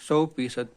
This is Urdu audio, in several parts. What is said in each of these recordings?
100%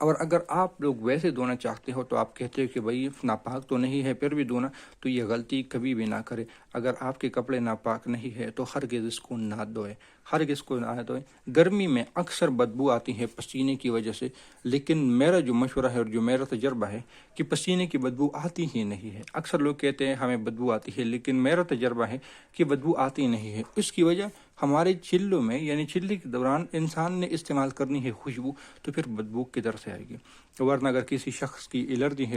اور اگر آپ لوگ ویسے دھونا چاہتے ہو تو آپ کہتے ہو کہ بھائی ناپاک تو نہیں ہے پھر بھی دھونا، تو یہ غلطی کبھی بھی نہ کرے۔ اگر آپ کے کپڑے ناپاک نہیں ہے تو ہرگز اس کو نہ دھوئے، ہرگز کو نہ دھوئے۔ گرمی میں اکثر بدبو آتی ہے پسینے کی وجہ سے، لیکن میرا جو مشورہ ہے اور جو میرا تجربہ ہے کہ پسینے کی بدبو آتی ہی نہیں ہے۔ اکثر لوگ کہتے ہیں ہمیں بدبو آتی ہے، لیکن میرا تجربہ ہے کہ بدبو آتی نہیں ہے۔ اس کی وجہ ہمارے چلوں میں، یعنی چلے کے دوران انسان نے استعمال کرنی ہے خوشبو، تو پھر بدبو کدھر سے آئے گی؟ ورنہ اگر کسی شخص کی الرجی ہے،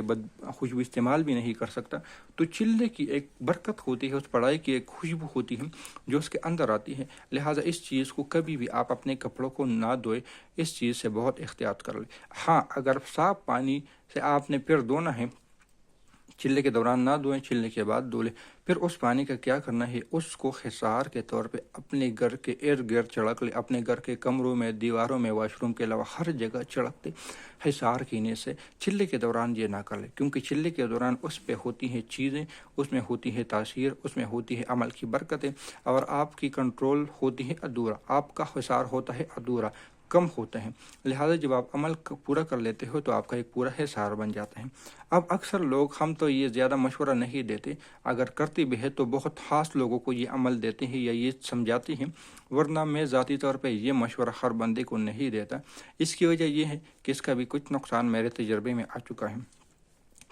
خوشبو استعمال بھی نہیں کر سکتا، تو چلے کی ایک برکت ہوتی ہے، اس پڑھائی کی ایک خوشبو ہوتی ہے جو اس کے اندر آتی ہے۔ لہٰذا اس چیز کو کبھی بھی آپ اپنے کپڑوں کو نہ دھوئے، اس چیز سے بہت احتیاط کر لیں۔ ہاں، اگر صاف پانی سے آپ نے پھر دھونا ہے، چلے کے دوران نہ دھوئیں، چلنے کے بعد دھو لیں۔ پھر اس پانی کا کیا کرنا ہے، اس کو خسار کے طور پہ اپنے گھر کے ارد گرد چھڑک لیں، اپنے گھر کے کمروں میں، دیواروں میں، واش روم کے علاوہ ہر جگہ چھڑک دیں حصار کینے سے۔ چلے کے دوران یہ نہ کر لیں، کیونکہ چلے کے دوران اس پہ ہوتی ہیں چیزیں، اس میں ہوتی ہے تاثیر، اس میں ہوتی ہے عمل کی برکتیں، اور آپ کی کنٹرول ہوتی ہے ادھورا، آپ کا حصار ہوتا ہے ادھورا، کم ہوتا ہے۔ لہٰذا جب آپ عمل پورا کر لیتے ہو تو آپ کا ایک پورا حصار بن جاتا ہے۔ اب اکثر لوگ، ہم تو یہ زیادہ مشورہ نہیں دیتے، اگر کرتے بھی ہے تو بہت خاص لوگوں کو یہ عمل دیتے ہیں یا یہ سمجھاتے ہیں، ورنہ میں ذاتی طور پہ یہ مشورہ ہر بندے کو نہیں دیتا۔ اس کی وجہ یہ ہے کہ اس کا بھی کچھ نقصان میرے تجربے میں آ چکا ہے۔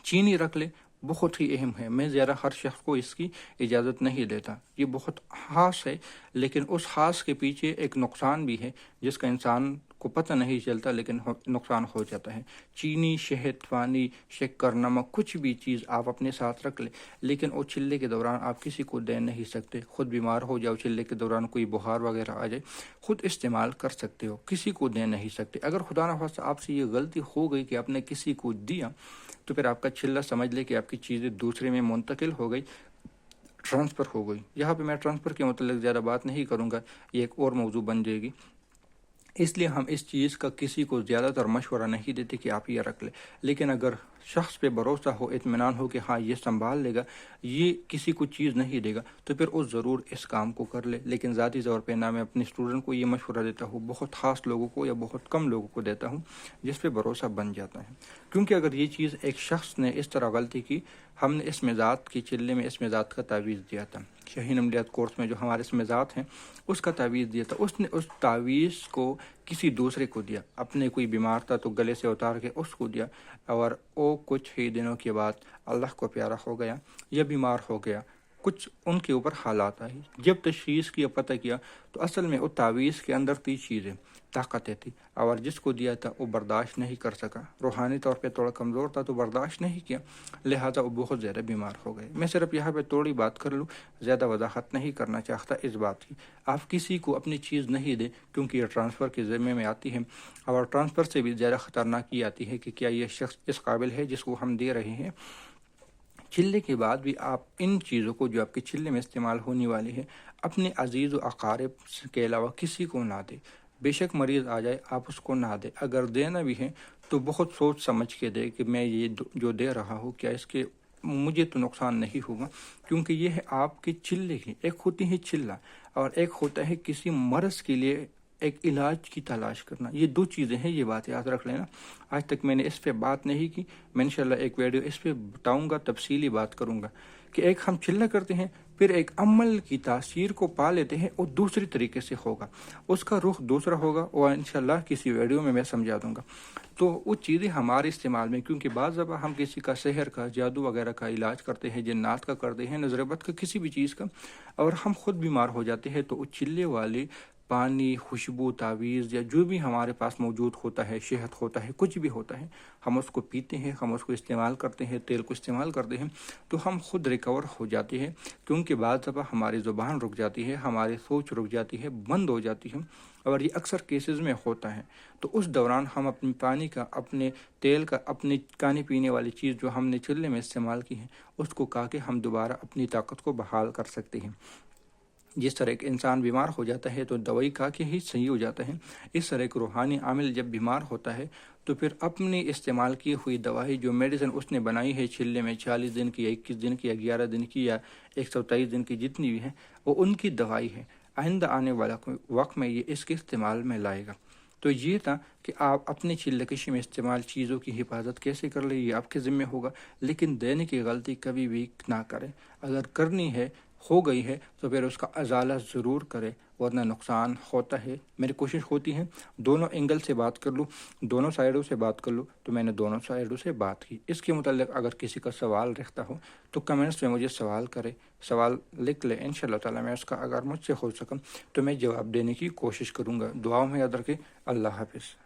چینی رکھ لے، بہت ہی اہم ہے، میں زیادہ ہر شخص کو اس کی اجازت نہیں دیتا، یہ بہت خاص ہے، لیکن اس خاص کے پیچھے ایک نقصان بھی ہے جس کا انسان کو پتہ نہیں چلتا، لیکن نقصان ہو جاتا ہے۔ چینی، شہد، پانی، شکر، نمک، کچھ بھی چیز آپ اپنے ساتھ رکھ لیں، لیکن وہ چلے کے دوران آپ کسی کو دے نہیں سکتے۔ خود بیمار ہو جاؤ، چلے کے دوران کوئی بخار وغیرہ آ جائے، خود استعمال کر سکتے ہو، کسی کو دے نہیں سکتے۔ اگر خدا نخواستہ آپ سے یہ غلطی ہو گئی کہ آپ نے کسی کو دیا، تو پھر آپ کا چلہ سمجھ لے کہ آپ کی چیزیں دوسرے میں منتقل ہو گئی، ٹرانسفر ہو گئی۔ یہاں پہ میں ٹرانسفر کے متعلق زیادہ بات نہیں کروں گا، یہ ایک اور موضوع بن جائے گی، اس لیے ہم اس چیز کا کسی کو زیادہ تر مشورہ نہیں دیتے کہ آپ یہ رکھ لیں۔ لیکن اگر شخص پہ بھروسہ ہو، اطمینان ہو کہ ہاں یہ سنبھال لے گا، یہ کسی کو چیز نہیں دے گا، تو پھر وہ ضرور اس کام کو کر لے۔ لیکن ذاتی طور پہ نہ میں اپنے اسٹوڈنٹ کو یہ مشورہ دیتا ہوں، بہت خاص لوگوں کو یا بہت کم لوگوں کو دیتا ہوں جس پہ بھروسہ بن جاتا ہے۔ کیونکہ اگر یہ چیز ایک شخص نے اس طرح غلطی کی، ہم نے اس مزاد کی چلے میں اس مزاد کا تعویذ دیا تھا، شاہین عملیات کورس میں جو ہمارے اس مزاد ہیں اس کا تعویذ دیا تھا، اس نے اس تعویذ کو کسی دوسرے کو دیا، اپنے کوئی بیمار تھا تو گلے سے اتار کے اس کو دیا، اور وہ کچھ ہی دنوں کے بعد اللہ کو پیارا ہو گیا یا بیمار ہو گیا، کچھ ان کے اوپر حالات آئی۔ جب تشخیص کیا، پتہ کیا، تو اصل میں وہ تعویذ کے اندر 3 چیزیں، طاقتیں تھی، اور جس کو دیا تھا وہ برداشت نہیں کر سکا، روحانی طور پہ تھوڑا کمزور تھا تو برداشت نہیں کیا، لہٰذا وہ بہت زیادہ بیمار ہو گئے۔ میں صرف یہاں پہ تھوڑی بات کر لوں، زیادہ وضاحت نہیں کرنا چاہتا اس بات کی۔ آپ کسی کو اپنی چیز نہیں دیں، کیونکہ یہ ٹرانسفر کے ذمے میں آتی ہے، اور ٹرانسفر سے بھی زیادہ خطرناک یہ آتی ہے کہ کیا یہ شخص اس قابل ہے جس کو ہم دے رہے ہیں۔ چلے کے بعد بھی آپ ان چیزوں کو جو آپ کے چلے میں استعمال ہونے والی ہے، اپنے عزیز و اقارب کے علاوہ کسی کو نہ دے۔ بے شک مریض آ جائے، آپ اس کو نہ دے، اگر دینا بھی ہے تو بہت سوچ سمجھ کے دے کہ میں یہ جو دے رہا ہوں کیا اس کے مجھے تو نقصان نہیں ہوگا، کیونکہ یہ ہے آپ کے چلے کی، ایک ہوتی ہے چلہ اور ایک ہوتا ہے کسی مرض کے لیے ایک علاج کی تلاش کرنا، یہ 2 چیزیں ہیں، یہ بات یاد رکھ لینا۔ آج تک میں نے اس پہ بات نہیں کی، میں انشاءاللہ ایک ویڈیو اس پہ بتاؤں گا، تفصیلی بات کروں گا کہ ایک ہم چلہ کرتے ہیں، پھر ایک عمل کی تاثیر کو پا لیتے ہیں، وہ دوسری طریقے سے ہوگا، اس کا رخ دوسرا ہوگا، اور انشاءاللہ کسی ویڈیو میں سمجھا دوں گا۔ تو وہ چیزیں ہمارے استعمال میں، کیونکہ بعض دفعہ ہم کسی کا سحر کا، جادو وغیرہ کا علاج کرتے ہیں، جنات کا کرتے ہیں، نظر بد کا، کسی بھی چیز کا، اور ہم خود بیمار ہو جاتے ہیں، تو وہ چلے والے پانی، خوشبو، تعویذ یا جو بھی ہمارے پاس موجود ہوتا ہے، شہد ہوتا ہے، کچھ بھی ہوتا ہے، ہم اس کو پیتے ہیں، ہم اس کو استعمال کرتے ہیں، تیل کو استعمال کرتے ہیں، تو ہم خود ریکور ہو جاتے ہیں، کیونکہ بعض دفعہ ہماری زبان رک جاتی ہے، ہماری سوچ رک جاتی ہے، بند ہو جاتی ہے، اور یہ اکثر کیسز میں ہوتا ہے۔ تو اس دوران ہم اپنے پانی کا، اپنے تیل کا، اپنی کھانے پینے والی چیز جو ہم نے چولہے میں استعمال کی ہے، اس کو کھا کے ہم دوبارہ اپنی طاقت کو بحال کر سکتے ہیں۔ جس طرح ایک انسان بیمار ہو جاتا ہے تو دوائی کھا کے ہی صحیح ہو جاتا ہے، اس طرح ایک روحانی عامل جب بیمار ہوتا ہے تو پھر اپنی استعمال کی ہوئی دوائی، جو میڈیسن اس نے بنائی ہے چلے میں 40 دن کی یا 21 دن کی یا 11 دن کی یا 123 دن کی، جتنی بھی ہے وہ ان کی دوائی ہے، آئندہ آنے والا وقت میں یہ اس کے استعمال میں لائے گا۔ تو یہ تھا کہ آپ اپنی چلہ کشی میں استعمال چیزوں کی حفاظت کیسے کر لیں، یہ آپ کے ذمہ ہوگا، لیکن دینے کی غلطی کبھی بھی نہ کریں۔ اگر کرنی ہے، ہو گئی ہے، تو پھر اس کا ازالہ ضرور کرے، ورنہ نقصان ہوتا ہے۔ میری کوشش ہوتی ہے دونوں اینگل سے بات کر لوں، دونوں سائڈوں سے بات کر لوں، تو میں نے دونوں سائڈوں سے بات کی۔ اس کے متعلق اگر کسی کا سوال رہتا ہو تو کمنٹس میں مجھے سوال کرے، سوال لکھ لے، انشاءاللہ تعالیٰ میں اس کا اگر مجھ سے ہو سکم تو میں جواب دینے کی کوشش کروں گا۔ دعاؤں میں یاد رکھیں۔ اللہ حافظ۔